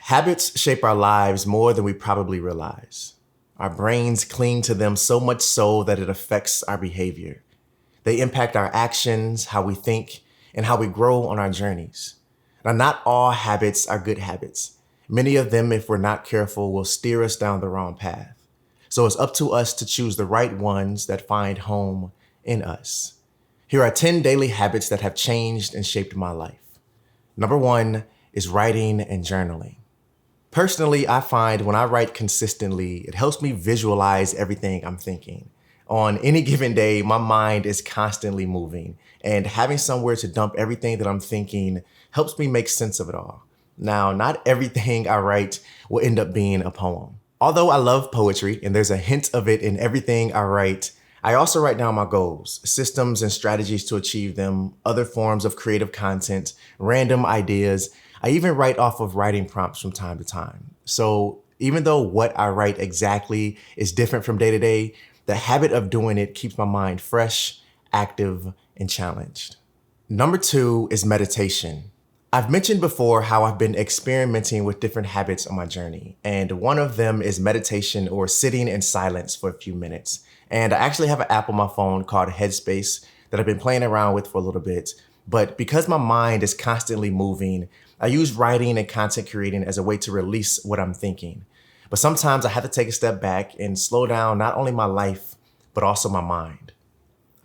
Habits shape our lives more than we probably realize. Our brains cling to them so much so that it affects our behavior. They impact our actions, how we think, and how we grow on our journeys. Now, not all habits are good habits. Many of them, if we're not careful, will steer us down the wrong path. So it's up to us to choose the right ones that find home in us. Here are 10 daily habits that have changed and shaped my life. Number 1 is writing and journaling. Personally, I find when I write consistently, it helps me visualize everything I'm thinking. On any given day, my mind is constantly moving, and having somewhere to dump everything that I'm thinking helps me make sense of it all. Now, not everything I write will end up being a poem. Although I love poetry, and there's a hint of it in everything I write, I also write down my goals, systems and strategies to achieve them, other forms of creative content, random ideas. I even write off of writing prompts from time to time. So even though what I write exactly is different from day to day, the habit of doing it keeps my mind fresh, active, and challenged. Number 2 is meditation. I've mentioned before how I've been experimenting with different habits on my journey, and one of them is meditation or sitting in silence for a few minutes. And I actually have an app on my phone called Headspace that I've been playing around with for a little bit. But because my mind is constantly moving, I use writing and content creating as a way to release what I'm thinking. But sometimes I have to take a step back and slow down not only my life, but also my mind.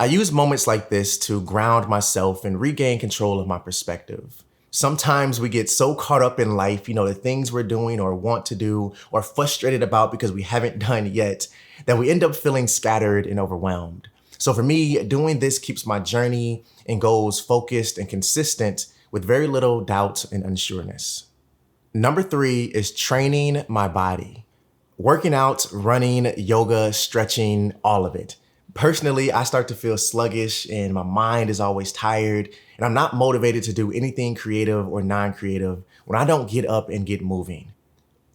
I use moments like this to ground myself and regain control of my perspective. Sometimes we get so caught up in life, the things we're doing or want to do or frustrated about because we haven't done yet, that we end up feeling scattered and overwhelmed. So for me, doing this keeps my journey and goals focused and consistent with very little doubt and unsureness. Number 3 is training my body. Working out, running, yoga, stretching, all of it. Personally, I start to feel sluggish and my mind is always tired, and I'm not motivated to do anything creative or non-creative when I don't get up and get moving.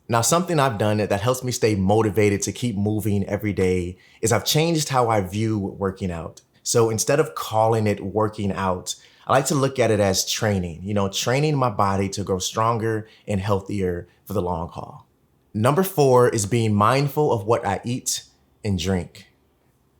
Now, something I've done that helps me stay motivated to keep moving every day is I've changed how I view working out. So instead of calling it working out, I like to look at it as training, training my body to grow stronger and healthier for the long haul. Number 4 is being mindful of what I eat and drink.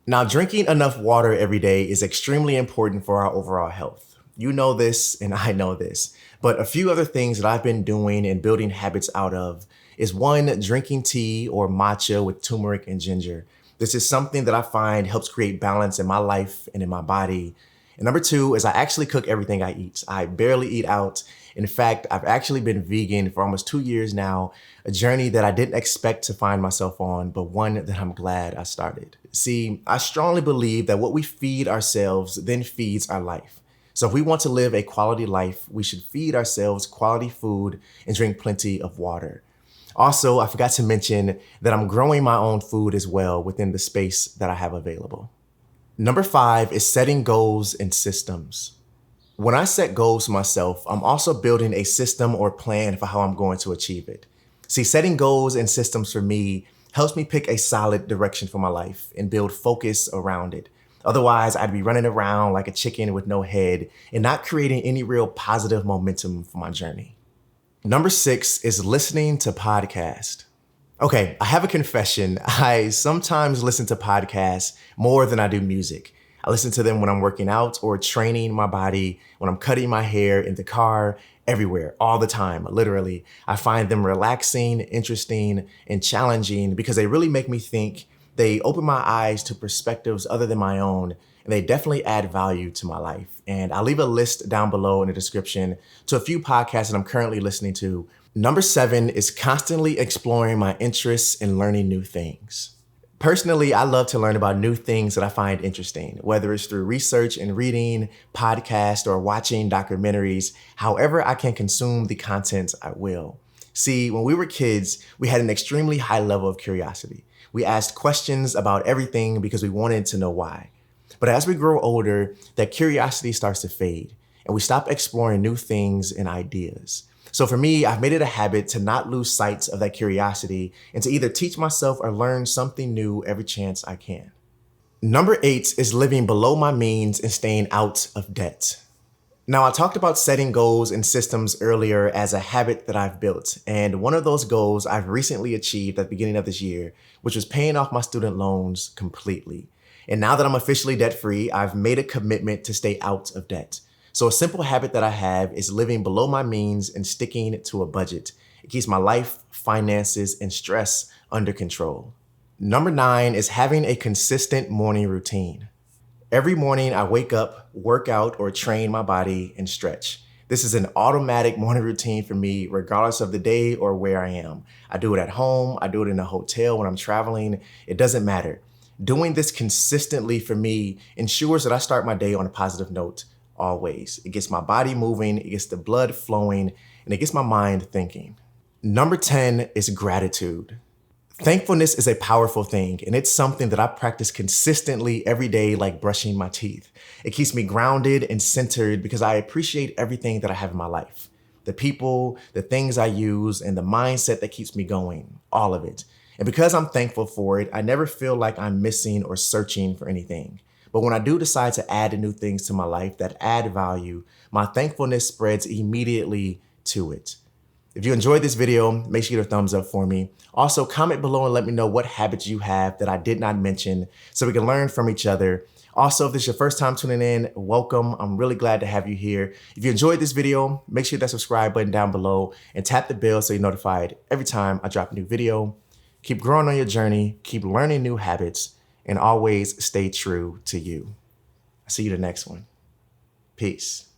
Now, drinking enough water every day is extremely important for our overall health. You know this and I know this, but a few other things that I've been doing and building habits out of is 1, drinking tea or matcha with turmeric and ginger. This is something that I find helps create balance in my life and in my body. And number 2 is I actually cook everything I eat. I barely eat out. In fact, I've actually been vegan for almost 2 years now, a journey that I didn't expect to find myself on, but one that I'm glad I started. See, I strongly believe that what we feed ourselves then feeds our life. So if we want to live a quality life, we should feed ourselves quality food and drink plenty of water. Also, I forgot to mention that I'm growing my own food as well within the space that I have available. Number 5 is setting goals and systems. When I set goals for myself, I'm also building a system or plan for how I'm going to achieve it. See, setting goals and systems for me helps me pick a solid direction for my life and build focus around it. Otherwise, I'd be running around like a chicken with no head and not creating any real positive momentum for my journey. Number 6 is listening to podcasts. Okay, I have a confession. I sometimes listen to podcasts more than I do music. I listen to them when I'm working out or training my body, when I'm cutting my hair, in the car, everywhere, all the time, literally. I find them relaxing, interesting, and challenging because they really make me think. They open my eyes to perspectives other than my own, and they definitely add value to my life. And I'll leave a list down below in the description to a few podcasts that I'm currently listening to. Number 7 is constantly exploring my interests and learning new things. Personally, I love to learn about new things that I find interesting, whether it's through research and reading, podcasts, or watching documentaries. However I can consume the content, I will. See, when we were kids, we had an extremely high level of curiosity. We asked questions about everything because we wanted to know why. But as we grow older, that curiosity starts to fade, and we stop exploring new things and ideas. So for me, I've made it a habit to not lose sight of that curiosity and to either teach myself or learn something new every chance I can. Number 8 is living below my means and staying out of debt. Now, I talked about setting goals and systems earlier as a habit that I've built. And one of those goals I've recently achieved at the beginning of this year, which was paying off my student loans completely. And now that I'm officially debt-free, I've made a commitment to stay out of debt. So a simple habit that I have is living below my means and sticking to a budget. It keeps my life, finances, and stress under control. Number 9 is having a consistent morning routine. Every morning I wake up, work out, or train my body and stretch. This is an automatic morning routine for me, regardless of the day or where I am. I do it at home, I do it in a hotel when I'm traveling, it doesn't matter. Doing this consistently for me ensures that I start my day on a positive note always. It gets my body moving, it gets the blood flowing, and it gets my mind thinking. Number 10 is gratitude. Thankfulness is a powerful thing, and it's something that I practice consistently every day, like brushing my teeth. It keeps me grounded and centered because I appreciate everything that I have in my life. The people, the things I use, and the mindset that keeps me going, all of it. And because I'm thankful for it, I never feel like I'm missing or searching for anything. But when I do decide to add new things to my life that add value, my thankfulness spreads immediately to it. If you enjoyed this video, make sure you give it a thumbs up for me. Also, comment below and let me know what habits you have that I did not mention so we can learn from each other. Also, if this is your first time tuning in, welcome. I'm really glad to have you here. If you enjoyed this video, make sure you hit that subscribe button down below and tap the bell so you're notified every time I drop a new video. Keep growing on your journey, keep learning new habits, and always stay true to you. I'll see you in the next one. Peace.